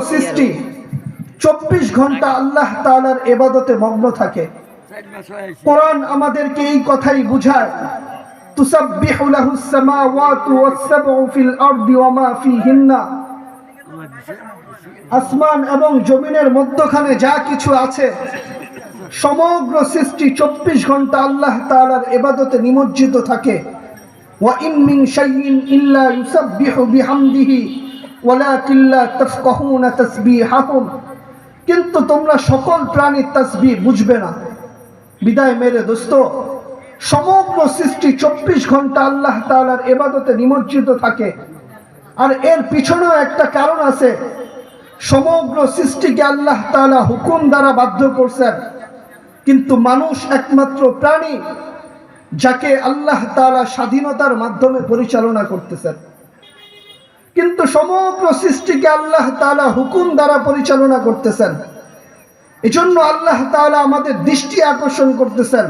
সৃষ্টি 24 ঘন্টা আল্লাহ তাআলার ইবাদতে মগ্ন থাকে। কোরআন আমাদেরকে এই কথাই বুঝায়, তুসাব্বিহু লাহুস সামাওয়াতু ওয়াস সাবউ ফিল আরদি ওয়া মা ফীহিন্না। আসমান এবং জমিনের মধ্যখানে যা কিছু আছে সমগ্র সৃষ্টি 24 ঘন্টা আল্লাহ তাআলার ইবাদতে নিমজ্জিত থাকে। ওয়া ইন মিন শাইইন ইল্লা ইউসাব্বিহু বিহামদিহি ওয়ালাকিন লা তাফকাহুনা তাসবিহাহুম। কিন্তু তোমরা সকল প্রাণীর তাসবিহ বুঝবে না। বিদায় মেরে দোস্ত, সমগ্র সৃষ্টি 24 ঘন্টা আল্লাহ তাআলার ইবাদতে নিমজ্জিত থাকে। আর এর পিছনেও একটা কারণ আছে। সমগ্র সৃষ্টিকে আল্লাহ তাআলা হুকুম দ্বারা বাধ্য করছেন, কিন্তু মানুষ একমাত্র প্রাণী যাকে আল্লাহ তাআলা স্বাধীনতার মাধ্যমে পরিচালনা করতেছেন। কিন্তু সমগ্র সৃষ্টিকে আল্লাহ তাআলা হুকুম দ্বারা পরিচালনা করতেছেন। এজন্য আল্লাহ তাআলা আমাদের দৃষ্টি আকর্ষণ করতেছেন,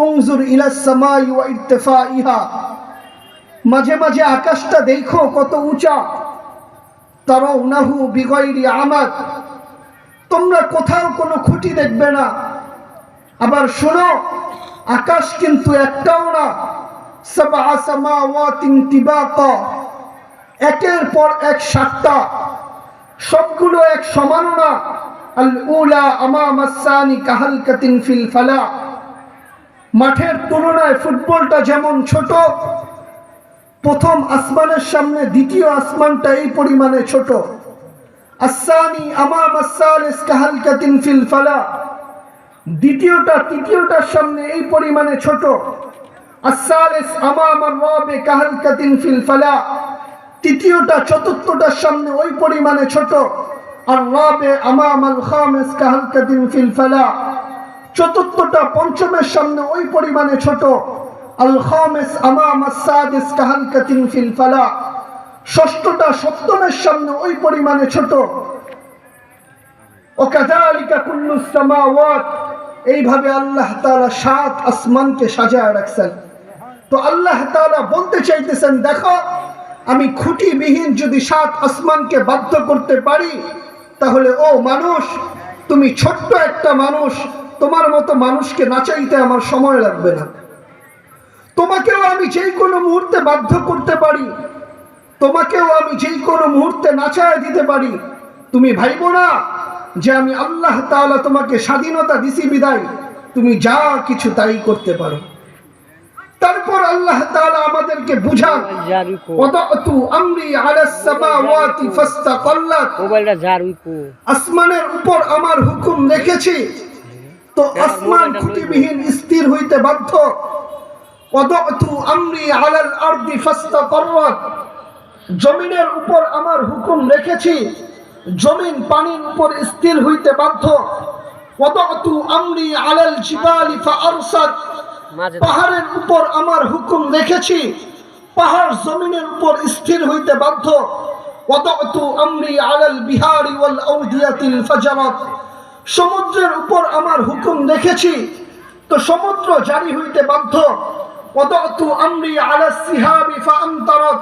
উনজুর ইলাস সামাই ওয়া ইরতিফাইহা। মাঝে মাঝে আকাশটা দেখো কত উঁচা। তারাউনাহু বিগাইরি আমাদ, তোমরা কোথাও কোনো খুঁটি দেখবে না। আবার শোনো, আকাশ কিন্তু একটাও না, সাবআ সামাওয়াতিন তিবাকা, একের পর এক 7টা, সবগুলো এক সমান না। আল উলা আমামাস সানি কাহালকাতিন ফিল ফালা। মাঠের তুলনায় ফুটবলটা যেমন ছোট, প্রথম আসমানের সামনে দ্বিতীয় আসমানটা এই পরিমাণে ছোট। আসসানি আমামাস সালিস কাহালকাতিন ফিল ফালা, দ্বিতীয়টা তৃতীয়টার সামনে এই পরিমাণে ছোট। আসসালিস আমামার রাবি কাহালকাতিন ফিল ফালা, তৃতীয়টা চতুর্থটার সামনে ওই পরিমাণে ছোট। আর রাবে আমামাল খামিস কাহালকাতিন ফিল ফালা, চতুর্থটা পঞ্চমের সামনে ওই পরিমাণে ছোট। আল খামিস আমামাস সাদিস কাহালকাতিন ফিল ফালা, ষষ্ঠটা সপ্তমের সামনে ওই পরিমাণে ছোট। ও কাযালিকা কুল্লুস সামাওয়াত, এইভাবে আল্লাহ তাআলা 7 আসমানকে সাজায় রাখছেন। তো আল্লাহ তাআলা বলতে চাইতেছেন, দেখো আমি খুঁটিবিহীন যদি 7 আসমানকে বাধ্য করতে পারি, তাহলে ও মানুষ, তুমি ছোট্ট একটা মানুষ, তোমার মতো মানুষকে নাচাইতে আমার সময় লাগবে না। তোমাকেও আমি যেই কোনো মুহূর্তে বাধ্য করতে পারি, তোমাকেও আমি যেই কোনো মুহূর্তে নাচায় দিতে পারি। তুমি ভাইবো না যে আমি আল্লাহ তাআলা তোমাকে স্বাধীনতা দিছি বিদায় তুমি যা কিছু তাই করতে পারো। তারপর আল্লাহ তাআলা আমাদেরকে বুঝান, ওয়াদাতু আমরি আলাস সামাওয়াতি ফাস্তাকাল্লাত, আসমানের উপর আমার হুকুম রেখেছি তো আসমান খুঁটিবিহীন স্থির হইতে বাধ্য। ওয়াদাতু আমরি আলাল আরদি ফাস্তাকাররাত, জমিনের উপর আমার হুকুম রেখেছি, জমিন পানির উপর স্থির হইতে বাধ্য। ওয়াদাতু আমরি আলাল জিবালি ফাআরসাত, পাহাড়ের উপর আমার হুকুম রেখেছি, পাহাড় জমিনের উপর স্থির হইতে বাধ্য। ওয়াদাতু আমরি আলাল বিহারি ওয়াল আওদিয়াতিল ফাজারাত, সমুদ্রের উপর আমার হুকুম রেখেছি তো সমুদ্র জারি হইতে বাধ্য। ওয়াদাতু আমরি আলাস সিহাবি ফাআমতারাত,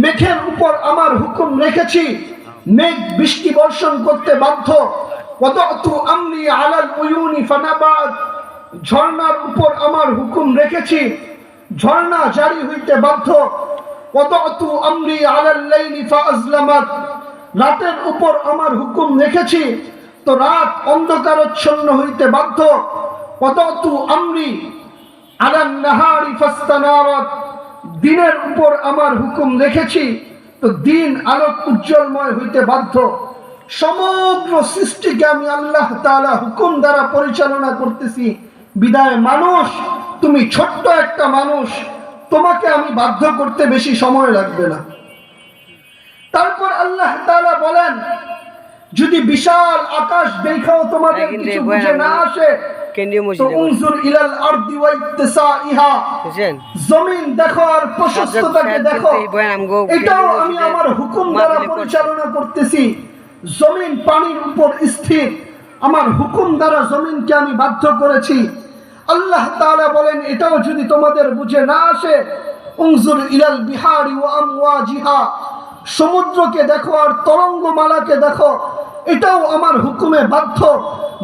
মেঘের উপর আমার হুকুম রেখেছি, মেঘ বৃষ্টি বর্ষণ করতে বাধ্য। ওয়াদাতু আমরি আলাল উয়ুনি ফানাবাত, ঝর্ণার উপর আমার হুকুম রেখেছি, ঝর্ণা জারি হইতে বাধ্য। ওয়াদাতু আমরি আলাল লাইলি ফাআজলামাত, রাতের উপর আমার হুকুম রেখেছি তো রাত অন্ধকারাচ্ছন্ন হইতে বাধ্য। ওয়াদাতু আমরি আলান নাহারি ফাস্তানারাত, দিনের উপর আমার হুকুম রেখেছি তো দিন আলোক উজ্জ্বলময় হইতে বাধ্য। সমগ্র সৃষ্টিকে আমি আল্লাহ তাআলা হুকুম দ্বারা পরিচালনা করতেছি বিদায় মানুষ, তুমি ছোট্ট একটা মানুষ, তোমাকে আমি বাধ্য করতে বেশি সময় লাগবে না। তারপর আল্লাহ তাআলা বলেন, যদি বিশাল আকাশ দেখাও তোমাদের কিছু বুঝে না আসে, তো উনজুর ইলাল আরদি ওয়া ইত্তিসাইহা, জমিন দেখো আর প্রশস্ততাকে দেখো, এটাও আমি আমার হুকুম দ্বারা পরিচালনা করতেছি। জমিন পানির উপর স্থির, আমার হুকুম দ্বারা জমিনকে আমি বাধ্য করেছি। আল্লাহ তাআলা বলেন, এটাও যদি তোমাদের বুঝে না আসে, উনজুর ইলাল বিহারি ওয়া আমওয়াজিহা, সমুদ্রকে দেখো আর তরঙ্গমালাকে দেখো, এটাও আমার হুকুমে বাধ্য,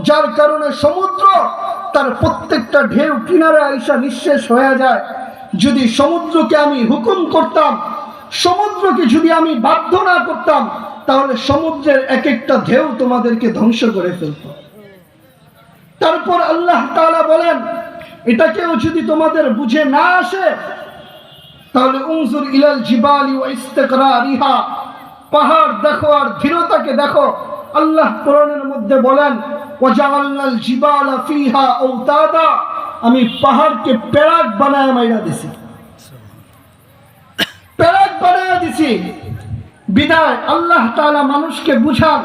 যার কারণে সমুদ্র তার প্রত্যেকটা ঢেউ কিনারে আইসা নিঃশেষ হয়ে যায়। যদি সমুদ্রকে আমি হুকুম করতাম, সমুদ্রকে যদি আমি বাধ্য না করতাম, তাহলে সমুদ্রের এক একটা ঢেউ তোমাদেরকে ধ্বংস করে ফেলত। তারপর আল্লাহ তাআলা বলেন, এটাকেও যদি তোমাদের বুঝে না আসে, তাহলে উনজুর ইলাল জিবালি ওয়া ইস্তিকরারিহা, পাহাড় দেখো আর দৃঢ়তাকে দেখো। আল্লাহ কোরআনের মধ্যে বলেন, ওয়াজাআলনাল জিবালা ফিহা আওতাদা, আমি পাহাড়কে পেরাক বানায় মাইরা দিছি, পেরাক বানায় দিছি। বিদায় আল্লাহ তাআলা মানুষকে বুঝান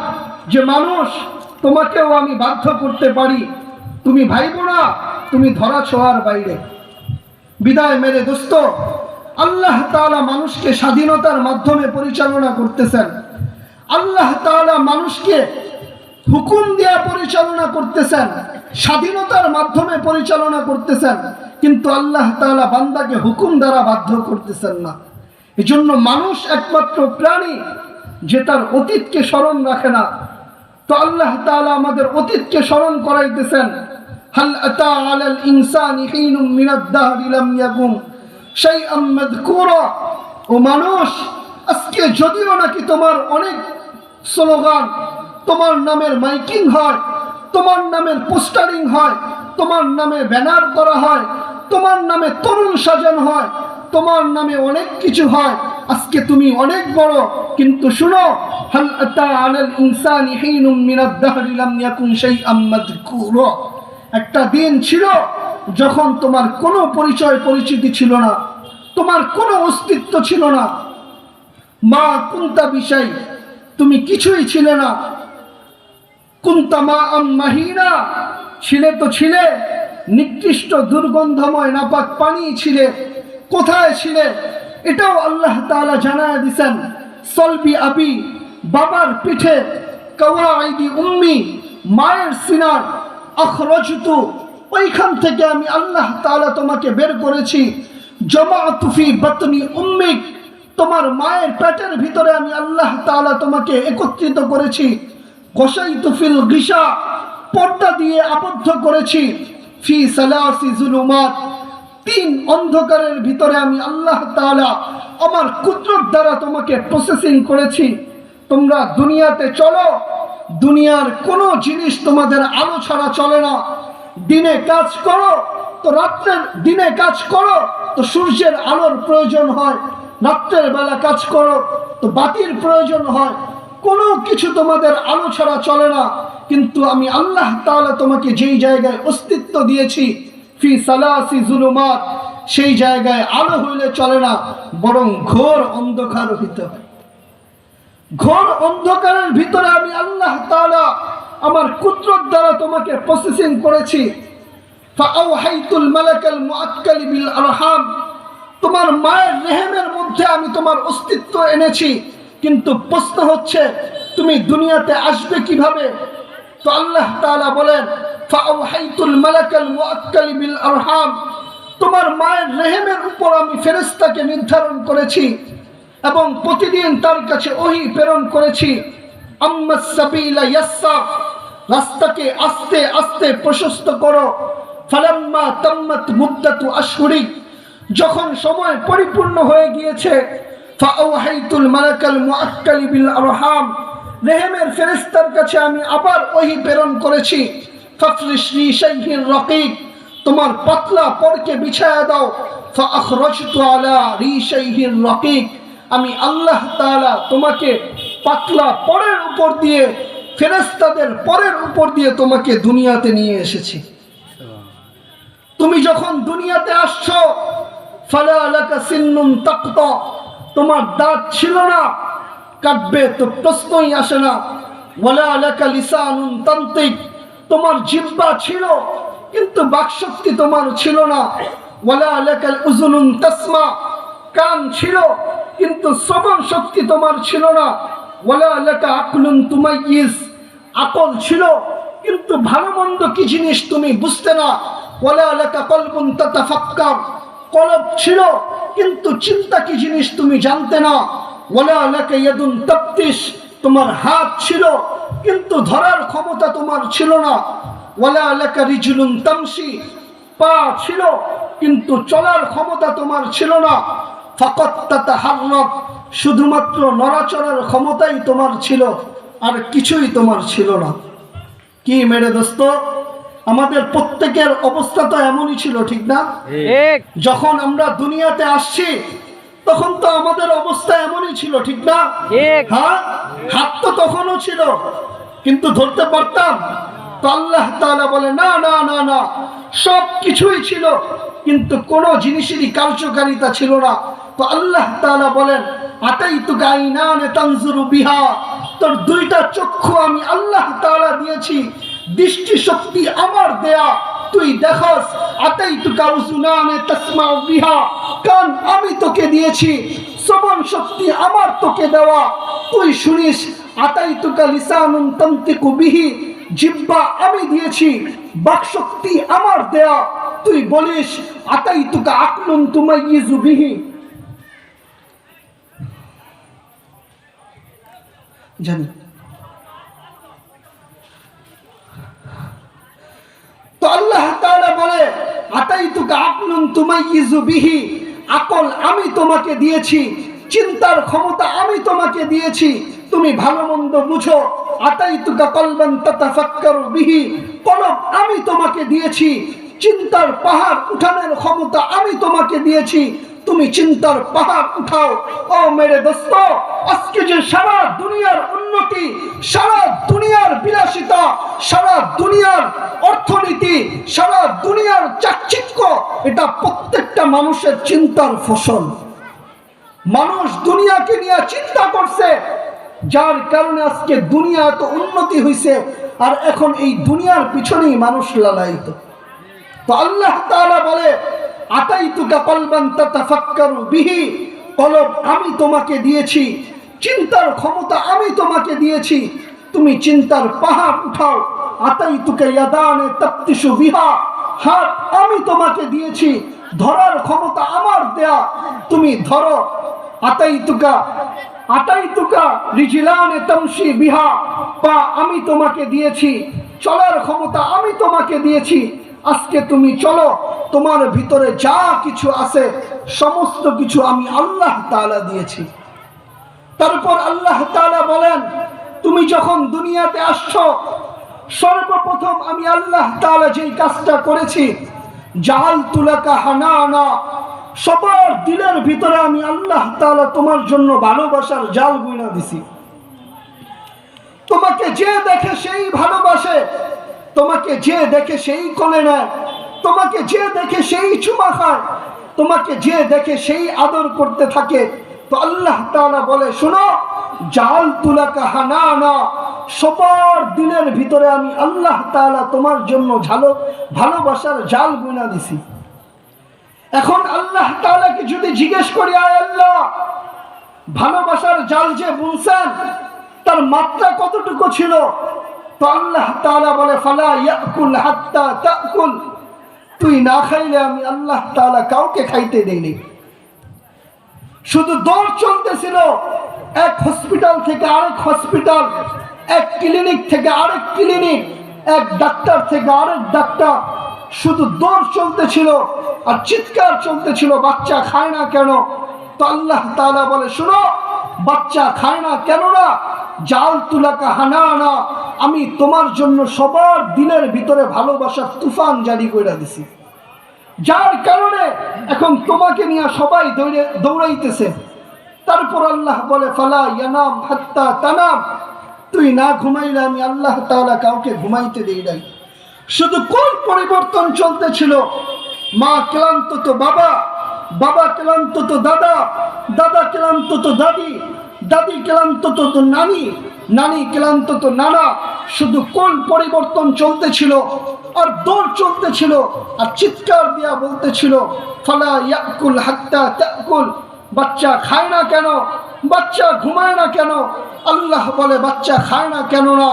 যে মানুষ, তোমাকেও আমি বাধ্য করতে পারি, তুমি ভাইবো না, তুমি ধরা ছোঁয়ার বাইরে। বিদায় মেরে দোস্ত, আল্লাহ তাআলা মানুষকে স্বাধীনতার মাধ্যমে পরিচালনা করতেছেন। আল্লাহ তাআলা মানুষকে হুকুম দিয়া পরিচালনা করতেছেন, স্বাধীনতার মাধ্যমে পরিচালনা করতেছেন, কিন্তু আল্লাহ তাআলা বান্দাকে হুকুম দ্বারা বাধ্য করতেছেন না। এজন্য মানুষ একমাত্র প্রাণী যে তার অতীতকে স্মরণ রাখে না। তো আল্লাহ তাআলা আমাদের অতীতকে স্মরণ করাইতেছেন। হাল আতা আলাল ইনসানি হিনুম মিনাদ দাহরি লাম ইয়াকুম শাইআম মাযকুরা, ও মানুষ, আজকে যদিও নাকি তোমার অনেক স্লোগান, তোমার নামের মাইকিং হয়, তোমার নামের পোস্টারিং হয়, তোমার নামে ব্যানার করা হয়, তোমার নামে তরুণ সাজানো হয়, তোমার নামে অনেক কিছু হয়, আজকে তুমি অনেক বড়, কিন্তু শুনো, হাল আতা আলাল ইনসানি হিনুম মিনাদ দাহরি লাম ইয়াকুন শাইআম মাযকুরা, একটা দিন ছিল যখন তোমার কোনো পরিচয় পরিচিতি ছিল না, তোমার কোনো অস্তিত্ব ছিল না। মা কুনতা বিশাই, তুমি কিছুই ছিলে না। কুনতা মা মাহিনা, ছিলে তো ছিলে নিকৃষ্ট দুর্গন্ধময় নাপাক পানি ছিলে। কোথায় ছিলে এটাও আল্লাহ তাআলা জানায় দিছেন। সলবি আবি, বাবার পিঠে, কাওয়াইদি উম্মি, মায়ের সিনার, আখরাজতু, ওইখান থেকে আমি আল্লাহ তাআলা তোমাকে বের করেছি। জামাআতু ফি বাতনি উম্মিক, তোমার মায়ের পেটের ভিতরে আমি আল্লাহ তাআলা তোমাকে একত্রিত করেছি। গসাইতু ফিল গিশা, পর্দা দিয়ে আবদ্ধ করেছি। ফি সালাসি জুলুমাত, তিন অন্ধকারের ভিতরে আমি আল্লাহ তাআলা আমার কুদরত দ্বারা তোমাকে প্রসেসিং করেছি। তোমরা দুনিয়াতে চলো, দুনিয়ার কোনো জিনিস তোমাদের আলো ছাড়া চলে না। দিনে কাজ করো তো রাত্রের, দিনে কাজ করো তো সূর্যের আলোর প্রয়োজন হয়, রাত্রের বেলা কাজ করো তো বাতির প্রয়োজন হয়। কোনো কিছু তোমাদের আলো ছাড়া চলে না, কিন্তু আমি আল্লাহ তাআলা তোমাকে যেই জায়গায় অস্তিত্ব দিয়েছি, ফি সালাসি জুলুমাত, সেই জায়গায় আলো হইলে চলে না, বরং ঘোর অন্ধকার হইতে হয়। ঘোর অন্ধকারের ভিতরে আমি আল্লাহ তাআলা আমার কুদরত দ্বারা তোমাকে প্রসেসিং করেছি। ফাআওহাইতুল মালাকাল মুআক্কালি বিল আরহাম, তোমার মায়ের রেহেমের মধ্যে আমি তোমার অস্তিত্ব এনেছি। কিন্তু প্রশ্ন হচ্ছে, তুমি দুনিয়াতে আসবে কিভাবে? তো আল্লাহ তাআলা বলেন, ফাআওহাইতুল মালাকাল মুআক্কালি বিল আরহাম, তোমার মায়ের রেহেমের উপর আমি ফেরেশতাকে নির্ধারণ করেছি এবং প্রতিদিন তার কাছে ওহী প্রেরণ করেছি। আম্মাস সাবিলা ইয়াসসার, রাস্তাকে আস্তে আস্তে প্রশস্ত করো। ফালাম্মা তাম্মাত মুদ্দাতু আশহুরি, যখন সময় পরিপূর্ণ হয়ে গিয়েছে, ফাআওহাইতুল মালাকাল মুআক্কালি বিল আরহাম, রেহেমের ফেরেশতার কাছে আমি আবার ওহী প্রেরণ করেছি। ফাফরিশ রিশাইহির রাকিক, তোমার পাতলা পরকে বিছায়া দাও। ফাআখরাজতু আলা রিশাইহির রাকিক, আমি আল্লাহ তাআলা তোমাকে পাতলা পরের উপর দিয়ে, ফেরেশতাদের পরের উপর দিয়ে তোমাকে দুনিয়াতে নিয়ে এসেছি। তুমি যখন দুনিয়াতে আসছো, ফালা লাকা সিন্নুন তাকতা, তোমার দাঁত ছিল না, কাটবে তো প্রশ্নই আসে না। ওয়ালা লাকা লিসানুন তানতিক, তোমার জিহ্বা ছিল কিন্তু বাকশক্তি তোমার ছিল না। ওয়ালা লাকাল উযুনুন তাসমা, কান ছিল কিন্তু শ্রবণ শক্তি তোমার ছিল না। ওয়ালা লাকা আকলুন তুমাইয়িজ, আকল ছিল কিন্তু ভালো মন্দ কি জিনিস তুমি বুঝতে না। ওয়ালা লাকা কলবুন তাতাফাক্কার, কলব ছিল কিন্তু চিন্তা কি জিনিস তুমি জানতে না। ওয়ালা লাকা ইয়াদুন তাবতিশ, তোমার হাত ছিল কিন্তু ধরার ক্ষমতা তোমার ছিল না। ওয়ালা লাকা রিজলুন তামশি, পা ছিল কিন্তু চলার ক্ষমতা তোমার ছিল না। ফাকাত তাতাহাররাক, শুধুমাত্র নড়াচড়ার ক্ষমতাই তোমার ছিল, আর কিছুই তোমার ছিল না। কি মেরে দোস্ত, আমাদের প্রত্যেকের অবস্থা তো এমনই ছিল, ঠিক না? যখন আমরা দুনিয়াতে আসছি তখন তো আমাদের অবস্থা এমনই ছিল, ঠিক না? হ্যাঁ, হাত তো তখনও ছিল কিন্তু ধরতে পারতাম? তো আল্লাহ তাআলা বলে না না না না, সব কিছুই ছিল কিন্তু কোনো জিনিসেরই কার্যকারিতা ছিল না। তো আল্লাহ তাআলা বলেন আতাইতুকা আইনান তানজুরু বিহা, তোর দুইটা চক্ষু আমি আল্লাহ তাআলা দিয়েছি, দৃষ্টি শক্তি আমার দেয়া, তুই দেখস। আতাইতুকা উযুনান তাসমাউ বিহা, কান আমি তোকে দিয়েছি, শ্রবণ শক্তি আমার তোকে দেওয়া, তুই শুনিস। আতাইতুকা লিসানুন তানতিকু বিহি, জিহ্বা আমি দিয়েছি, বাকশক্তি আমার দেয়া, তুই বলিস। আতাইতুকা আকলুন তুমাইয়িজু বিহি, জানি। তো আল্লাহ তাআলা বলে আতাইতুকা আকলুন তুমাইয়িজু বিহি, আকল আমি তোমাকে দিয়েছি, চিন্তার ক্ষমতা আমি তোমাকে দিয়েছি, তুমি ভালো মন্দ বুঝো। আতাইতুকা কলবান তাতাফাক্কারু বিহি, কলব আমি তোমাকে দিয়েছি, চিন্তার পাহাড় উঠানোর ক্ষমতা আমি তোমাকে দিয়েছি, তুমি চিন্তার পাহাড় উঠাও। ও মেরে দোস্ত, আজকে যে সারা দুনিয়ার উন্নতি, সারা দুনিয়ার বিলাসিতা, সারা দুনিয়ার অর্থনীতি, সারা দুনিয়ার চাকচিক্য, এটা প্রত্যেকটা মানুষের চিন্তার ফসল। মানুষ দুনিয়াকে নিয়ে চিন্তা করছে, যার কারণে আজকে দুনিয়া এত উন্নতি হয়েছে, আর এখন এই দুনিয়ার পিছনেই মানুষ লালায়িত। তো আল্লাহ তাআলা বলে আতাইতুকা কলবান তাতাফাক্কারু বিহি, কলব আমি তোমাকে দিয়েছি, চিন্তার ক্ষমতা আমি তোমাকে দিয়েছি, তুমি চিন্তার পাহাড় উঠাও। আতাইতুকা ইয়াদান তাবতিশু বিহা, হাত আমি তোমাকে দিয়েছি, ধরার ক্ষমতা আমার দেয়া, তুমি ধরো। আতাইতুকা রিজলান তামশি বিহা, পা আমি তোমাকে দিয়েছি, চলার ক্ষমতা আমি তোমাকে দিয়েছি, আজকে তুমি চলো। তোমার ভিতরে যা কিছু আছে সমস্ত কিছু আমি আল্লাহ তাআলা দিয়েছি। তারপর আল্লাহ তাআলা বলেন তুমি যখন দুনিয়াতে আসছো, সর্বপ্রথম আমি আল্লাহ তাআলা যেই কাজটা করেছি, জাআলতু লাকা হানানা, সবার দিলের ভিতরে আমি আল্লাহ তাআলা তোমার জন্য ভালোবাসার জাল বুনা দিছি। তোমাকে যে দেখে সেই ভালোবাসে, তোমাকে যে দেখে সেই কোলে নেয়, তোমাকে যে দেখে সেই চুমা খায়, তোমাকে যে দেখে সেই আদর করতে থাকে। তো আল্লাহ তাআলা বলে শোনো, জাআলতু লাকা হানানা, সবার দিলের ভিতরে আমি আল্লাহ তাআলা তোমার জন্য ভালোবাসার জাল বুনা দিছি। এখন আল্লাহ তাআলাকে যদি জিজ্ঞেস করি, আয় আল্লাহ, ভালোবাসার জাল যে বুনছেন তার মাত্রা কতটুকু ছিল? তো আল্লাহ তাআলা বলে ফালা ইয়াকুল হাত্তা তাকুল, তুই না খাইলে আমি আল্লাহ তাআলা কাউকে খাইতে দেইনি। শুধু দৌড় চলতেছিল, এক হসপিটাল থেকে আরেক হসপিটাল, এক ক্লিনিক থেকে আরেক ক্লিনিক, এক ডাক্তার থেকে আরেক ডাক্তার, শুধু দৌড় চলতেছিল আর চিৎকার চলতেছিল, বাচ্চা খায় না কেন? তো আল্লাহ তাআলা বলে শোনো, বাচ্চা খায় না কেন না? জাআলতু লাকা হানানা, আমি তোমার জন্য সবার দিলের ভিতরে ভালোবাসার তুফান জারি করে দিছি, যার কারণে এখন তোমাকে নিয়ে সবাই দৌড়াইতেছে। তারপর আল্লাহ বলে ফালা ইয়ানাম হাত্তা তানাম, তুই না ঘুমাইলে আমি আল্লাহ তাআলা কাউকে ঘুমাইতে দেই নাই। শুধু কোন পরিবর্তন চলতেছিল, মা ক্লান্ত তো বাবা, বাবা ক্লান্ত তো দাদা, দাদা ক্লান্ত তো দাদি, দাদি ক্লান্ত তো নানি, নানি ক্লান্ত তো নানা। শুধু কোন পরিবর্তন চলতেছিল আর দৌড় চলতেছিল আর চিৎকার দিয়া বলতেছিল ফালা ইয়াকুল হাত্তা তাকুল, বাচ্চা খায় না কেন, বাচ্চা ঘুমায় না কেন? আল্লাহ বলে বাচ্চা খায় না কেন না,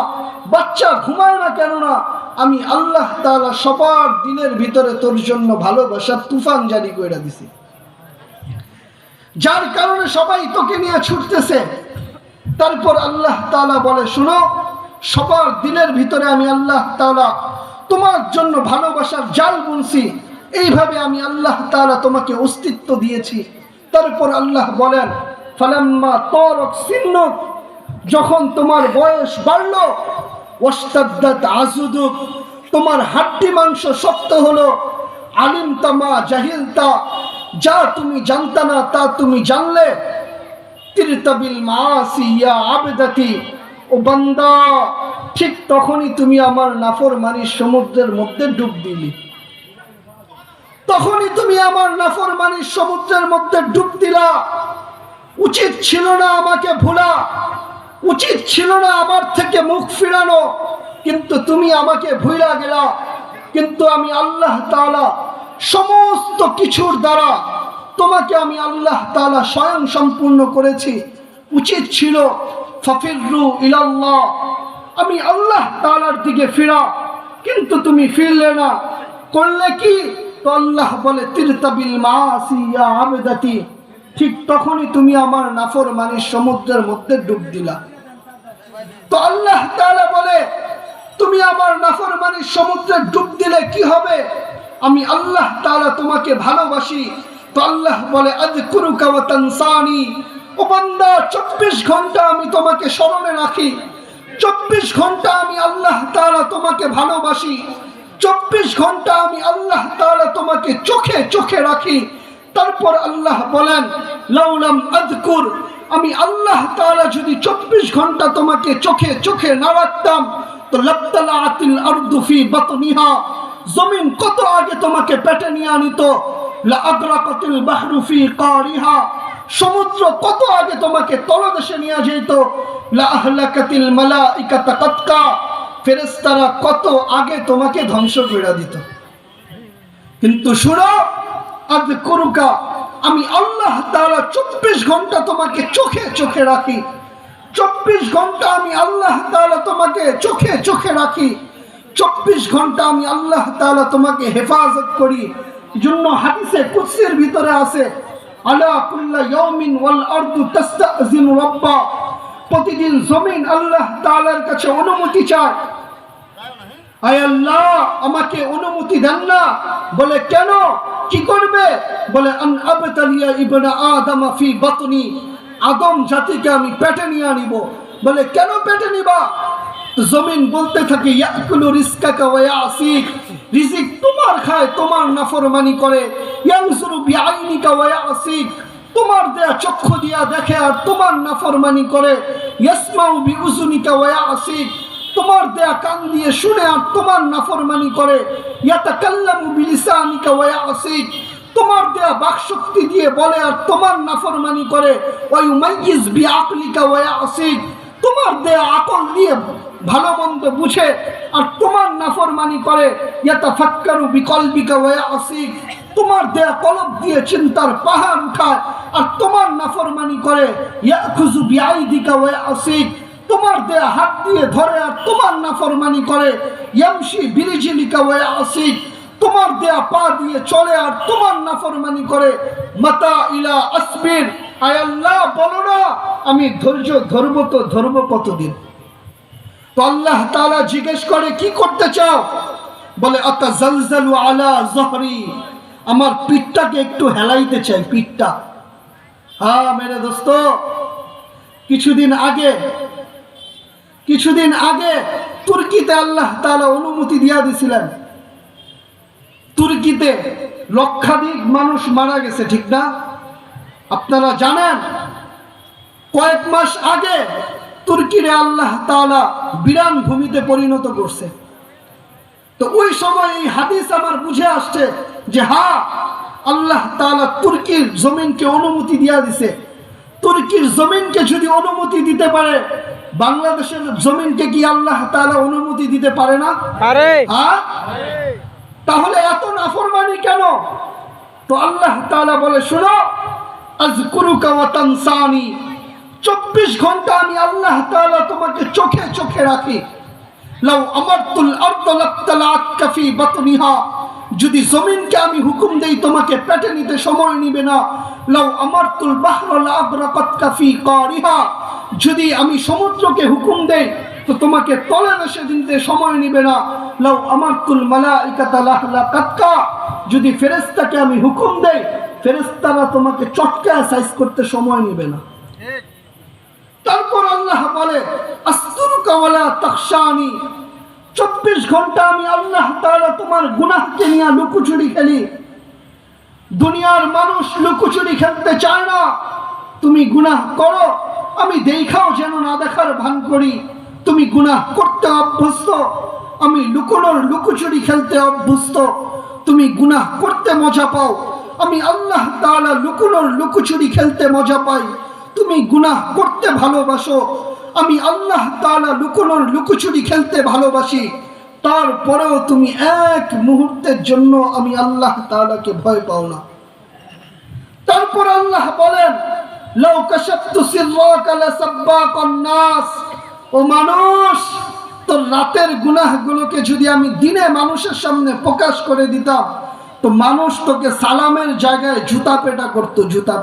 বাচ্চা ঘুমায় না কেন না? আমি আল্লাহ তাআলা সবার দিনের ভিতরে তোর জন্য ভালোবাসার তুফান জারি করে দিছি। যার কারণে সবাই তোকে নিয়ে ছুটতেছে। তারপর আল্লাহ তাআলা বলে, শুনো, সবার দিলের ভিতরে আমি আল্লাহ তাআলা তোমার জন্য ভালোবাসার জাল বুনছি, এইভাবে আমি আল্লাহ তাআলা তোমাকে অস্তিত্ব দিয়েছি। তারপর আল্লাহ বলেন, ফালাম্মা তারাক সিন্নুক, যখন তোমার বয়স বাড়লো, ওয়াস্তাদ্দাত আযুদুক, তোমার হাড্ডি মাংস শক্ত হলো, আলিমতা মা জাহিলতা, যা তুমি জানতা না তা তুমি জানলে, তিরতাবিল মাআসি ইয়া আবদাতি, ও বান্দা, ঠিক তখনই তুমি আমার নাফরমানির সমুদ্রের মধ্যে ডুব দিলি। তখনই তুমি আমার নাফরমানির সমুদ্রের মধ্যে ডুব দিলা। উচিত ছিল না আমাকে ভোলা, উচিত ছিল না আমার থেকে মুখ ফিরানো, কিন্তু তুমি আমাকে ভুলা গেলা। কিন্তু আমি আল্লাহ তাআলা সমস্ত কিছুর দ্বারা তোমাকে আমি আল্লাহ তাআলা স্বয়ং সম্পূর্ণ করেছি। উচিত ছিল ফাফিরু ইলাল্লাহ, আমি আল্লাহ তাআলার দিকে ফিরা, কিন্তু তুমি ফিরলে না। করলে কি? তো আল্লাহ বলে, তিরতাবিল মাআসি ইয়া আবদাতি, ঠিক তখনই তুমি আমার নাফরমানির সমুদ্রের মধ্যে ডুব দিলা। তো আল্লাহ তাআলা বলে, তুমি আমার নাফরমানির সমুদ্রে ডুব দিলে কি হবে? আমি আল্লাহ তাআলা তোমাকে ভালোবাসি। তো আল্লাহ বলে, আযকুরুকা ওয়া তানসানি, ও বান্দা, 24 ঘন্টা আমি তোমাকে স্মরণে রাখি, 24 ঘন্টা আমি আল্লাহ তাআলা তোমাকে ভালোবাসি, 24 ঘন্টা আমি আল্লাহ তাআলা তোমাকে চোখে চোখে রাখি। তারপর আল্লাহ বলেন, লাউলাম আযকুর, আমি আল্লাহ তাআলা যদি 24 ঘন্টা তোমাকে চোখে চোখে না রাখতাম, তো লাবতালাআতিল আরদু ফি বাতনিহা, জমিন কত আগে তোমাকে পেটে নিয়ে আনিত, লা আদরাকাতিল বাহরু ফি কারিহা, সমুদ্র কত আগে তোমাকে তলদেশে নিয়ে যেত, লা আহলাকাতিল মালাইকাতা কাতকা, ফেরেশতারা কত আগে তোমাকে ধ্বংস করে দিত। কিন্তু শুনো, আযকুরুকা, আমি আল্লাহ তাআলা 24 ঘন্টা তোমাকে চোখে চোখে রাখি, 24 ঘন্টা আমি আল্লাহ তাআলা তোমাকে চোখে চোখে রাখি, 24 ঘন্টা আমি আল্লাহ তাআলা তোমাকে হেফাজত করি। জন্য হাদিসে কুদসির ভিতরে আছে, আলা কুল্লা ইয়াউমিন ওয়াল আরদু তাস্তাযিনু রাব্বা, প্রতিদিন জমিন আল্লাহ তাআলার কাছে অনুমতি চায়, আয় আল্লাহ আমাকে অনুমতি দেন না। বলে, কেন, কি করবে? বলে, আন আবতালিয়া ইবনা আদম ফি বাতনি, আদম জাতিকে আমি পেটে নিয়ে আনিব। বলে, কেন পেটে নিবা? জমিন বলতে থাকে, ইয়াকুলু রিজকাকা ওয়া ইয়াসিক, রিজিক তোমার খায়, তোমার নাফরমানি করে, ইয়ানজুরু বিআইনিকা ওয়া ইয়াসিক, তোমার দেয়া চক্ষু দিয়া দেখে আর তোমার নাফরমানি করে, ইয়াসমাউ বিউজুনিকা ওয়া ইয়াসিক, তোমার দেয়া কান দিয়ে শুনে আর তোমার নাফরমানি করে, ইয়াতাকাল্লামু বিলিসানিকা ওয়া ইয়াসিক, তোমার দেয়া বাকশক্তি দিয়ে বলে আর তোমার নাফরমানি করে, ওয়া ইউমাইয়িজ বিআকলিকা ওয়া ইয়াসিক, তোমার দেয়া আকল দিয়ে ভালো মন্দ বুঝে আর তোমার নাফরমানি করে, ইয়াতাফাক্কারু বিকলবিকা ওয়া ইয়াসিক, তোমার দেয়া কলব দিয়ে চিন্তার পাহাড় উঠায় আর তোমার নাফরমানি করে, ইয়াখুযু বিআইদিকা ওয়া ইয়াসিক, তোমার দেয়া হাত দিয়ে ধরে আর তোমার নাফরমানি করে, ইয়ামশি বিরিজলিকা ওয়া ইয়াসিক, তোমার দেয়া পা দিয়ে চলে আর তোমার নাফরমানি করে, মাতা ইলা আসবির, আয় আল্লাহ বলো না আমি ধৈর্য ধরবো, তো ধরবো কতদিন? তো আল্লাহ তাআলা জিজ্ঞেস করে, কি করতে চাও? বলে, আতাজালজালু আলা যহরি, আমার পিঠটাকে একটু হেলাইতে চাই, পিঠটা। হ্যাঁ মেরে দোস্ত, কিছুদিন আগে তুর্কিতে আল্লাহ তাআলা অনুমতি দিয়া দিছিলেন। তুর্কিতে লক্ষাধিক মানুষ মারা গেছে, ঠিক না? আপনারা জানেন, কয়েক মাস আগে তুর্কিরে আল্লাহ তাআলা বিরান ভূমিতে পরিণত করছে। তো ওই সময় এই হাদিস আমার বুঝে আসছে যে হ্যাঁ, আল্লাহ তাআলা তুর্কির জমিনকে অনুমতি দিয়া দিছে। তুর্কির জমিনকে যদি অনুমতি দিতে পারে, বাংলাদেশের জমিনকে কি আল্লাহ তাআলা অনুমতি দিতে পারে না? পারে। হ্যাঁ, তাহলে এত নাফরমানি কেন? তো আল্লাহ তাআলা বলে, শুনো, আযকুরুকা ওয়া তানসানি, 24 ঘন্টা আমি আল্লাহ তাআলা তোমাকে চোখে চোখে রাখি। লাউ আমারতুল আরদ লাবতালাআতকা ফি বাতনিহা, যদি জমিনকে আমি হুকুম দেই তোমাকে পেটে নিতে সময় নিবে না, লাউ আমারতুল বাহরা লাআগরাকাতকা ফি কারিহা, যদি আমি সমুদ্রকে হুকুম দেই তো তোমাকে তলে ভেসে দিতে সময় নেবে না। লাউ আমারতুল মালাইকাতা লাহলাকাতকা, যদি ফেরেশতাকে আমি হুকুম দেই ফেরেশতারা তোমাকে চটকায় সাইজ করতে সময় নেবে না। তারপর আল্লাহ বলে আস্তুরুকা ওয়ালা তাখশানি, 24 ঘন্টা আমি আল্লাহ তাআলা তোমার গুনাহকে নিয়ে লুকোচুরি খেলি। দুনিয়ার মানুষ লুকোচুরি খেলতে চায় না, তুমি গুনাহ করো আমি দেখাও যেন না দেখার ভান করি। তুমি গুনাহ করতে অভ্যস্ত, আমি লুকোচুরি খেলতে অভ্যস্ত। তুমি গুনাহ করতে মজা পাও, আমি আল্লাহ তাআলা লুকোচুরি খেলতে মজা পাই। তুমি গুনাহ করতে ভালোবাসো, আমি আল্লাহ তাআলা লুকোচুরি খেলতে ভালোবাসি। তারপরেও তুমি এক মুহূর্তের জন্য আমি আল্লাহ তাআলাকে ভয় পাও না। তারপর আল্লাহ বলেন লাউ কাশাফতু সিররাকা লাসাব্বাকান নাস, ও মানুষ তোর রাতের গুনাহগুলোকে যদি আমি দিনে মানুষের সামনে প্রকাশ করে দিতাম তো মানুষ তোকে সালামের জায়গায় জুতা পেটা করত, জুতা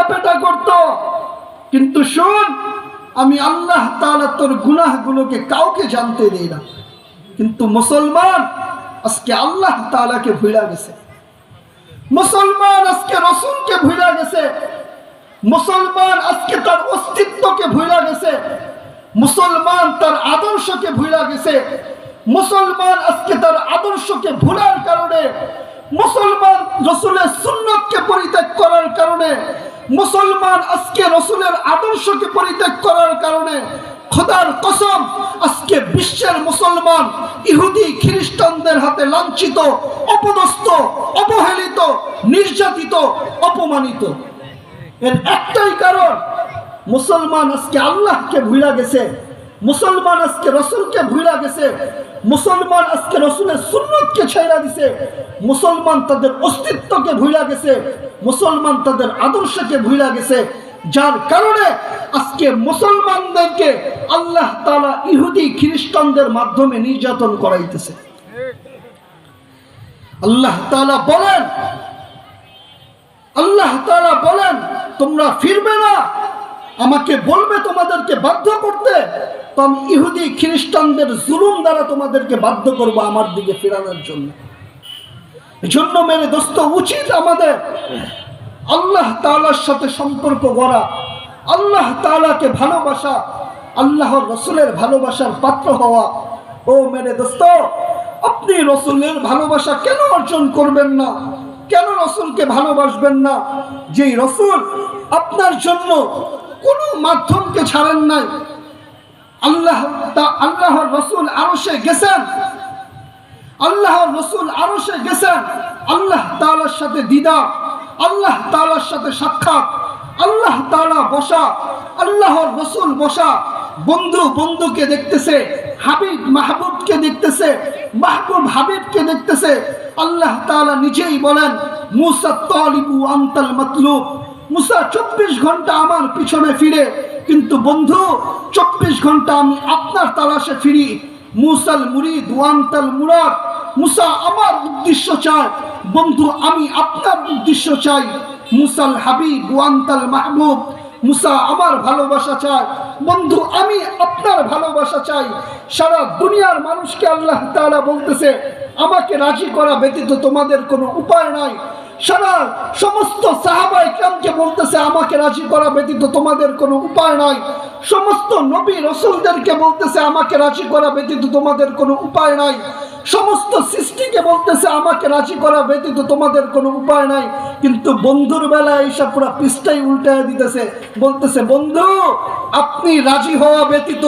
পেটা করত। কিন্তু শোন, আমি আল্লাহ তাআলা তোর গুনাহগুলোকে কাউকে জানতে দেই না। কিন্তু মুসলমান আজকে আল্লাহ তাআলাকে ভুলে গেছে, মুসলমান আজকে রাসূলকে ভুলে গেছে, মুসলমান আজকে তার অস্তিত্বকে ভুলে গেছে, মুসলমান তার আদর্শকে ভুলে গেছে। মুসলমান আজকে তার আদর্শকে ভুলার কারণে, মুসলমান রাসূলের সুন্নতকে পরিত্যাগ করার কারণে, মুসলমান আজকে রাসূলের আদর্শকে পরিত্যাগ করার কারণে খোদার কসম আজকে বিশ্বের মুসলমান ইহুদি খ্রিস্টানদের হাতে লাঞ্ছিত, অপদস্থ, অবহেলিত, নির্যাতিত, অপমানিত। এর একটাই কারণ, মুসলমান আজকে আল্লাহকে ভুলে গেছে, মুসলমান আজকে রাসূলকে ভুলে গেছে, মুসলমান আজকে রাসূলের সুন্নতকে ছেড়ে দিছে, মুসলমান তাদের অস্তিত্বকে ভুলে গেছে, মুসলমান তাদের আদর্শকে ভুলে গেছে। যার কারণে আজকে মুসলমানদেরকে আল্লাহ তাআলা ইহুদি খ্রিস্টানদের মাধ্যমে নির্যাতন করাইতেছে। আল্লাহ তাআলা বলেন তোমরা ফিরবে না, আমাকে বলবে তোমাদেরকে বাধ্য করতে, তো আমি ইহুদি খ্রিস্টানদের জুলুম দ্বারা তোমাদেরকে বাধ্য করব আমার দিকে ফেরানোর জন্য। এজন্য মেরে দোস্ত উচিত আমাদের আল্লাহ তাআলার সাথে সম্পর্ক গড়া, আল্লাহ তাআলাকে ভালোবাসা, আল্লাহর রাসূলের ভালোবাসার পাত্র হওয়া। ও মেরে দোস্ত, আপনি রাসূলের ভালোবাসা কেন অর্জন করবেন না? কেন রাসূলকে ভালোবাসবেন না? যেই রাসূল আপনার জন্য কোনো মাধ্যমকে ছাড়েন নাই। আল্লাহর রাসূল আরশে গেছেন, আল্লাহর রাসূল আরশে গেছেন, আল্লাহ তাআলার সাথে দিদার, আল্লাহ তাআলার সাথে সাক্ষাৎ, আল্লাহ তাআলা বসা, আল্লাহর রাসূল বসা, বন্ধু বন্ধুকে দেখতেছে, হাবিব মাহবুবকে দেখতেছে, মাহবুব হাবিবকে দেখতেছে। আল্লাহ তাআলা নিজেই বলেন মুসা তালিবু আনতাল মাতলুব, মুসা 24 ঘন্টা আমার পিছনে ফিরে, কিন্তু বন্ধু 24 ঘন্টা আমি আপনার তালাশে ফিরি। মুসাল মুরিদ ওয়ান্তাল মুরাদ, মুসা আমার উদ্দেশ্য চায়, বন্ধু আমি আপনার উদ্দেশ্য চাই। মুসাল হাবিব ওয়ান্তাল মাহবুব, মুসা আমার ভালোবাসা চায়, বন্ধু আমি আপনার ভালোবাসা চাই। সারা দুনিয়ার মানুষকে আল্লাহ তাআলা বলতেছে আমাকে রাজি করা ব্যতীত তোমাদের কোনো উপায় নাই। সারা সমস্ত সাহাবায়ে কেরামকে বলতেছে আমাকে রাজি করা ব্যতীত তোমাদের কোনো উপায় নাই। সমস্ত নবী রাসূলদেরকে বলতেছে আমাকে রাজি করা ব্যতীত তোমাদের কোনো উপায় নাই। সমস্ত সৃষ্টিকে বলতেছে আমাকে রাজি করা ব্যতীত তোমাদের কোনো উপায় নাই। কিন্তু বন্ধুর বেলায় এইসব পুরো পৃষ্ঠাই উল্টায় দিতেছে, বলতেছে বন্ধু আপনি রাজি হওয়া ব্যতীত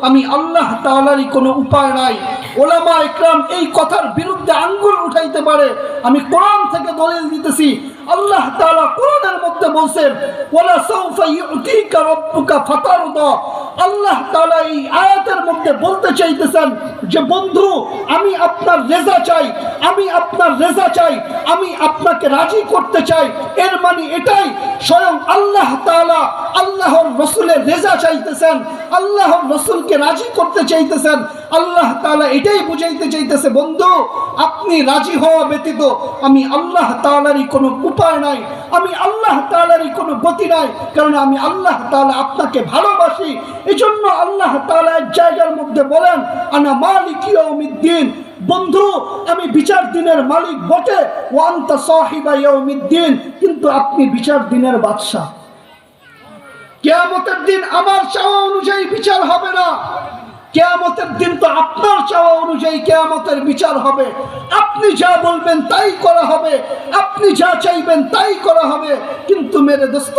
আমি আল্লাহ তাআলারই কোনো উপায় নাই। ওলামা ইকরাম এই কথার বিরুদ্ধে আঙ্গুল উঠাইতে পারে, আমি কোরআন থেকে দলিল দিতেছি। আল্লাহ তাআলা কোরআনের মধ্যে বলেন ওয়ালা সাউফা ইউতিকা রাব্বুকা ফাতারদা। আল্লাহ তাআলা এই আয়াতের মধ্যে বলতে চাইতেছেন যে বন্ধু আমি আপনার রেজা চাই, আমি আপনার রেজা চাই, আমি আপনাকে রাজি করতে চাই। এর মানে এটাই স্বয়ং আল্লাহ তাআলা আল্লাহর রাসূলের রেজা চাইতেছেন, আল্লাহর রাসূলকে রাজি করতে চাইতেছেন। আল্লাহ তাআলা এটাই বুঝাইতে চাইতেছে, বন্ধু আপনি রাজি হওয়া ব্যতীত আমি আল্লাহ তাআলারই কোনো উপায় নাই, আমি আল্লাহ তাআলারই কোনো গতি নাই, কারণ আমি আল্লাহ তাআলা আপনাকে ভালোবাসি। এজন্য আল্লাহ তাআলা এক জায়গার মধ্যে বলেন, আনা মালিক ইয়াউমিদ্দিন, বন্ধু আমি বিচার দিনের মালিক বটে, ওয়া আনতা সাহিবা ইয়াউমিদ্দিন, কিন্তু আপনি বিচার দিনের বাদশা। কিয়ামতের দিন আমার চাওয়া অনুযায়ী বিচার হবে না, কিয়ামতের দিন তো আপনার চাওয়া অনুযায়ী কিয়ামতের বিচার হবে। আপনি যা বলবেন তাই করা হবে, আপনি যা চাইবেন তাই করা হবে। কিন্তু মেরে দোস্ত,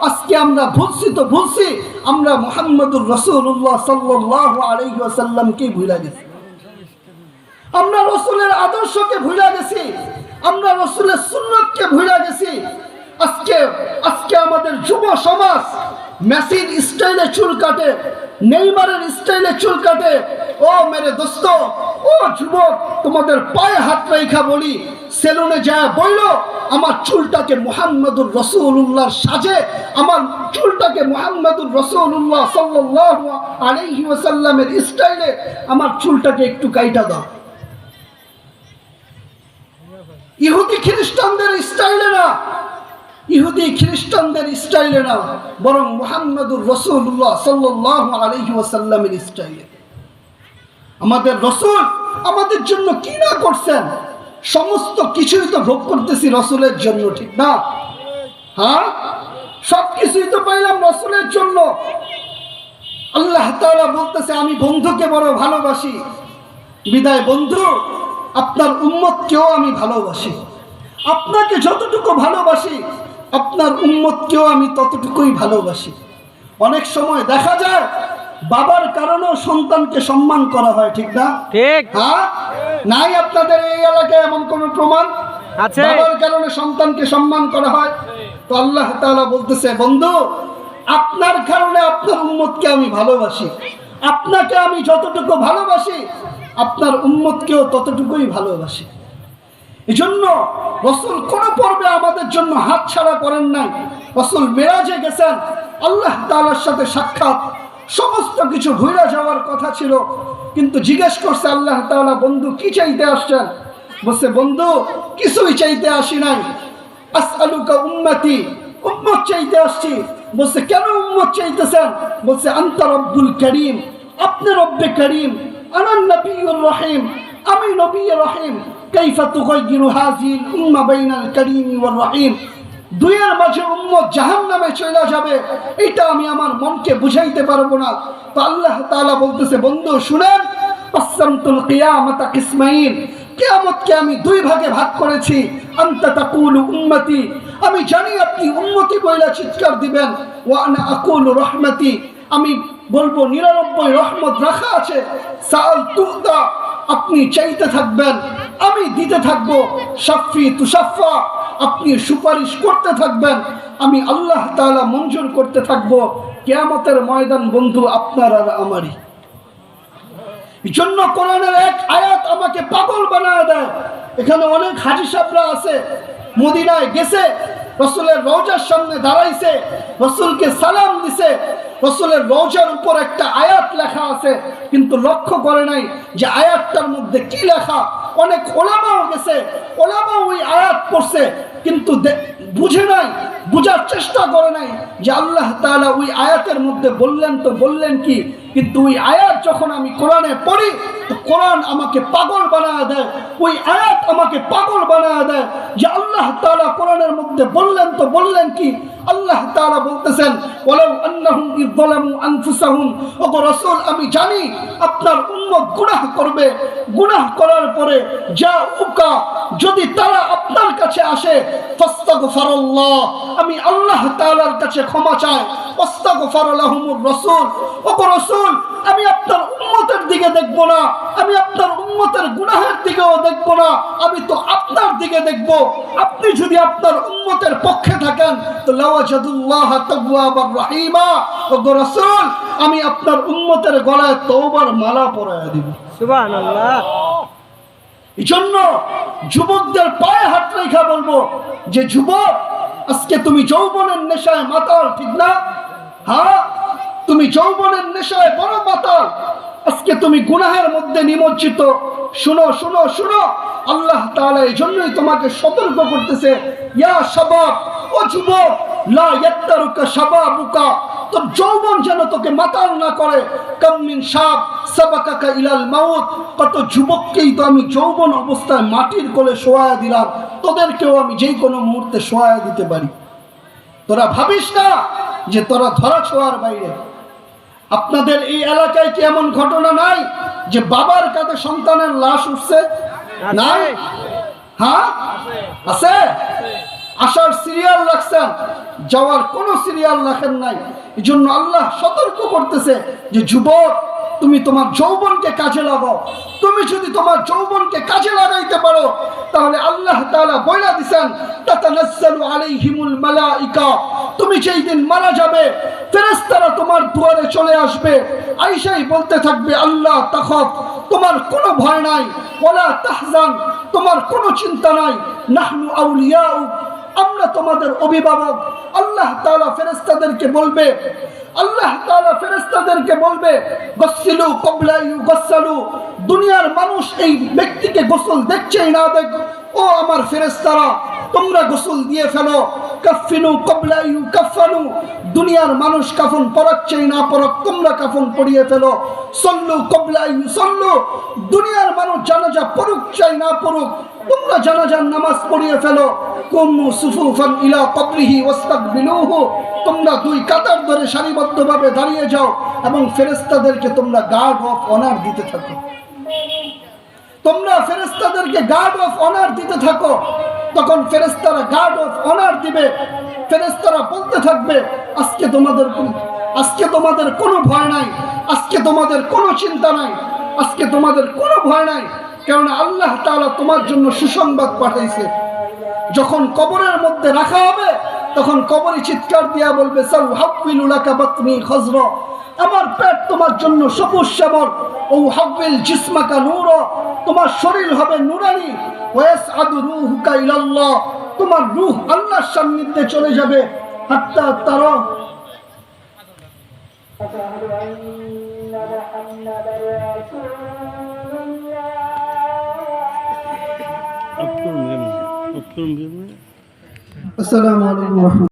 আজকে আমরা ভুলছি তো ভুলছি, আমরা মুহাম্মদুর রাসূলুল্লাহ সাল্লাল্লাহু আলাইহি ওয়াসাল্লামকে ভুলে গেছি, আমরা রাসূলের আদর্শকে ভুলে গেছি, আমরা রাসূলের সুন্নাতকে ভুলে গেছি। আজকে আমাদের যুব সমাজ মেসির স্টাইলে চুল কাটে, নেইমারের স্টাইলে চুল কাটে। ও মেরে দোস্ত, ও যুবক, তোমাদের পায়ে হাত রেখা বলি, সেলুনে যায় বললো আমার চুলটাকে মুহাম্মদুর রাসূলুল্লাহর সাজে, আমার চুলটাকে মুহাম্মদুর রাসূলুল্লাহ সাল্লাল্লাহু আলাইহি ওয়াসাল্লামের স্টাইলে আমার চুলটাকে একটু কাইটা দাও। ইহুদি খ্রিস্টানদের স্টাইলে না, ইহুদি খ্রিস্টানদের স্টাইলে না, বরং মুহাম্মদুর রাসূলুল্লাহ সাল্লাল্লাহু আলাইহি ওয়াসাল্লামের স্টাইলে। আমাদের রাসূল আমাদের জন্য কি না করছেন, সমস্ত কিছুই তো ভোগ করতেছি রাসূলের জন্য, ঠিক না? হ্যাঁ, সব কিছুই তো পাইলাম রাসূলের জন্য। আল্লাহ তাআলা বলতেছে আমি বন্ধুকে বড় ভালোবাসি, বিদায় বন্ধু আপনার উম্মতকেও আমি ভালোবাসি। আপনাকে যতটুকু ভালোবাসি আপনার উম্মতকেও আমি ততটুকুই ভালোবাসি। অনেক সময় দেখা যায় বাবার কারণেও সন্তানকে সম্মান করা হয়, ঠিক না? ঠিক। হ্যাঁ, নাই আপনাদের এই এলাকায় এমন কোন প্রমাণ আছে বাবার কারণে সন্তানকে সম্মান করা হয়? তো আল্লাহ তাআলা বলতেছে, বন্ধু আপনার কারণে আপনার উম্মতকে আমি ভালোবাসি, আপনাকে আমি যতটুকু ভালোবাসি আপনার উম্মতকেও ততটুকুই ভালোবাসি। এজন্য রাসূল কোন পর্বে আমাদের জন্য হাত ছাড়া করেন নাই। রাসূল মেরাজে গেছেন, আল্লাহ তাআলার সাথে সাক্ষাৎ, সমস্ত কিছু ভুলে যাওয়ার কথা ছিল, কিন্তু জিজ্ঞেস করছে আল্লাহ তাআলা, বন্ধু কি চাইতে আসছেন? বলছে, বন্ধু কিছুই চাইতে আসি নাই, আসআলুকা উম্মতি, উম্মত চাইতে আসছি। বলছে, কেন উম্মত চাইতেছেন? বলছে, আনতা রব্বুল করিম, আপনি রব্বে করিম, আনা নবিয়ুর রহিম, আমি নবী রহিম, কাইফা তুগাইয়িরু হাযিহিল উম্মাহ বাইনাল করিম ওয়ার রহিম, দুইয়ের মাঝে উম্মত জাহান্নামে চলে যাবে, এটা আমি আমার মনকে বুঝাইতে পারবো না। তো আল্লাহ তাআলা বলতেছে, বন্ধু শুনেন, আসসামতুল কিয়ামাতা কিসমাইন, কিয়ামতকে আমি দুই ভাগে ভাগ করেছি। আনতা তাকুলু উম্মতি, আমি জানি আপনি উম্মতি বইলা চিৎকার দিবেন, ওয়া আনা আকুলু রহমতি, আমি বলবো 99 রহমত রাখা আছে। সাল তুদা, আপনি চাইতে থাকবেন আমি দিতে থাকবো। শাফি তুশাফা, আপনি সুপারিশ করতে থাকবেন, আমি আল্লাহ তাআলা মঞ্জুর করতে থাকবো। কিয়ামতের ময়দান বন্ধু আপনার আর আমারই। জন্য কোরআনের এক আয়াত আমাকে পাগল বানায় দেয়। এখানে অনেক হাজী সাহেবরা আছে, মদিনায় গেছে, রাসূলের রওজার সামনে দাঁড়াইছে, রাসূলকে সালাম দিছে, রাসূলের রওজার উপর একটা আয়াত লেখা আছে, কিন্তু লক্ষ্য করে নাই যে আয়াতটার মধ্যে কি লেখা। অনেক ওলামাও গেছে, ওলামা ওই আয়াত পড়ছে, কিন্তু বুঝে নাই, বুঝার চেষ্টা করে নাই যে আল্লাহ তাআলা ওই আয়াতের মধ্যে বললেন তো বললেন কি। কিন্তু ওই আয়াত যখন আমি কোরআনে পড়ি, তো কোরআন আমাকে পাগল বানায় দেয়, ওই আয়াত আমাকে পাগল বানায় দেয় যে আল্লাহ তাআলা কোরআনের মধ্যে বললেন তো বললেন কি। আল্লাহ তাআলা বলতেছেন, ওয়ালাউ আন্নাহুম ইযলামু আনফুসাহুম, ওগো রাসূল আমি জানি আপনার উম্মত গুনাহ করবে, গুনাহ করার পরে জাউকা, যদি তারা আপনার কাছে আসে, ফাস্তাগফিরুল্লাহ, আমি আল্লাহ তাআলার কাছে ক্ষমা চাই, ওয়াস্তাগফার লাহুমুর রাসূল, ওগো রাসূল আমি আপনার উম্মতের দিকে দেখব না, আমি আপনার উম্মতের গুনাহের দিকেও দেখব না, আমি তো আপনার দিকে দেখব। আপনি যদি আপনার উম্মতের পক্ষে থাকেন তো লাওয়াজাদুল্লাহ তাওয়াবার রহিমা, ওগো রাসূল আমি আপনার উম্মতের গলায় তওবার মালা পরায়া দিব। সুবহানাল্লাহ। এজন্য যুবকদের পায়ে হাত রেখা বলবো যে যুবক, আজকে তুমি যৌবনের নেশায় মাতাল, ঠিক না? হ্যাঁ, তুমি যৌবনের নেশায় বড় মাতাল। আজকে তুমি গুনাহের মধ্যে নিমজ্জিত। শুনো শুনো শুনো, আল্লাহ তাআলা এই জন্যই তোমাকে সতর্ক করতেছে, ইয়া শাবাব, ও যুবক, লা ইয়াত্তারুকা শাবাবুকা, তোর যৌবন যেন তোকে মাতাল না করে। কাম মিন শাব সাবাকাকা ইলাল মাউত, কত যুবককেই তো আমি যৌবন অবস্থায় মাটির কোলে শোয়ায়া দিলাম, তোদেরকেও আমি যেই কোনো মুহূর্তে শোয়ায়া দিতে পারি। তোরা ভাবিস না যে তোরা ধরা ছোঁয়ার বাইরে। আপনাদের এই এলাকায় কি এমন ঘটনা নাই যে বাবার কাছে সন্তানের লাশ উঠছে? নাই? হ্যাঁ আছে। আসার সিরিয়াল রাখছেন, যাওয়ার কোনো সিরিয়াল রাখেন নাই। এই জন্য আল্লাহ সতর্ক করতেছে যে যুবক, তুমি তোমার যৌবনকে কাজে লাগাও। তুমি যদি তোমার যৌবনকে কাজে লাগাইতে পারো, তাহলে আল্লাহ তাআলা বলে দিবেন, তাতানাজ্জালু আলাইহিমুল মালাইকা, তুমি যেই দিন মারা যাবে ফেরেশতারা তোমার দুয়ারে চলে আসবে, আয়েশাই বলতে থাকবে, আল্লাহ তাখাফ, তোমার কোনো ভয় নাই, ওয়ালা তাহজান, তোমার কোনো চিন্তা নাই, নাহনু আউলিয়াউক, আমরা তোমাদের অভিভাবক। আল্লাহ তাআলা ফেরেশতাদেরকে বলবে, আল্লাহ তাআলা ফেরেশতাদেরকে বলবে, গসিলু ক্বাবলা ইউগসালু, দুনিয়ার মানুষ এই ব্যক্তিকে গোসল দেখছেই না দেখ, ও আমার ফেরেশতারা তোমরা গোসল দিয়ে ফেলো। কাফিনু ক্বাবলা ইউকাফানু, দুনিয়ার মানুষ কাফন পরাচ্ছেই না পরাক, তোমরা কাফন পরিয়ে ফেলো। সল্লু ক্বাবলা ইউসাল্লু, দুনিয়ার মানুষ জানাজা পড়ুক চাই না পড়ুক, তোমরা জানাজার নামাজ পড়িয়ে ফেলো। কুমু সুফুফান ইলা কবরিহি ওয়াস্তাকবিলুহু, তোমরা দুই কাতার ধরে সারিবদ্ধভাবে দাঁড়িয়ে যাও এবং ফেরেশতাদেরকে তোমরা গার্ড অফ অনার দিতে থাকো। তোমরা ফেরেশতাদেরকে গার্ড অফ অনার দিতে থাকো। তখন ফেরেশতারা গার্ড অফ অনার দিবে। ফেরেশতারা বলতে থাকবে, আজকে তোমাদের কোনো ভয় নাই, আজকে তোমাদের কোনো চিন্তা নাই, আজকে তোমাদের কোনো ভয় নাই, কারণ আল্লাহ তাআলা তোমার জন্য সুসংবাদ পাঠাইছে। যখন কবরের মধ্যে রাখা হবে, তখন কবরে চিৎকার দিয়া বলবে, সাউহাব্বিলু লাকা বাতনি খজরা, আমার পেট তোমার জন্য সবুজ শ্যামল। ও হাব্বিল জিসমাকা নূর, তোমার শরীর হবে নূরানি। ওয়াসআদু রূহুকা ইলাল্লাহ, তোমার রূহ আল্লাহর সান্নিধ্যে চলে যাবে। হাত্তা তারা আসসালামু আলাইকুম।